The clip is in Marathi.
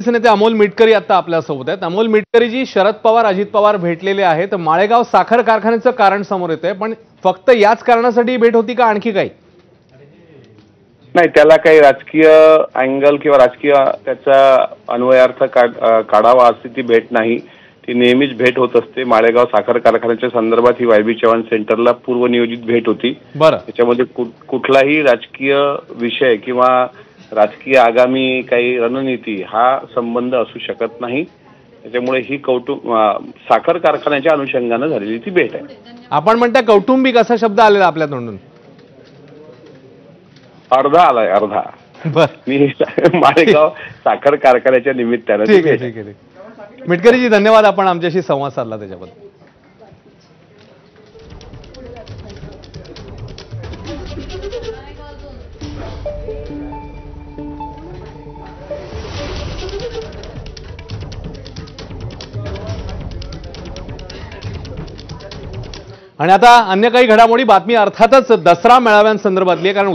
राष्ट्रवादीचे नेते अमोल मिटकरी आता आपल्यासोबत आहेत। अमोल मिटकरीजी, शरद पवार अजित पवार भेटलेले आहेत। माळेगाव साखर कारखान्याचं कारण समोर येतंय, पण फक्त याच कारणासाठी भेट होती का आणखी काही? नाही, त्याला काही राजकीय अँगल किंवा राजकीय त्याचा अन्वयार्थ काढावा अशी ती भेट नाही। ती नेहमीच भेट होत असते। माळेगाव साखर कारखान्याच्या संदर्भात ही वायबी चव्हाण सेंटरला पूर्वनियोजित भेट होती। त्याच्यामध्ये कुठलाही राजकीय विषय किंवा राजकीय आगामी काही रणनीती हा संबंध असू शकत नाही। त्याच्यामुळे ही साखर कारखान्याच्या अनुषंगाने झालेली ती भेट आहे। आपण म्हणता कौटुंबिक असा शब्द आलेला आपल्या तोंडून? अर्धा आलाय, अर्धा। मी माळेगाव साखर कारखान्याच्या निमित्ताने। ठीक आहे। मिटकरीजी, धन्यवाद, आपण आमच्याशी संवाद साधला त्याच्याबद्दल। आणि आता अन्य काही घडामोडी, बातमी अर्थातच दसरा मेळाव्यांसंदर्भातली आहे, कारण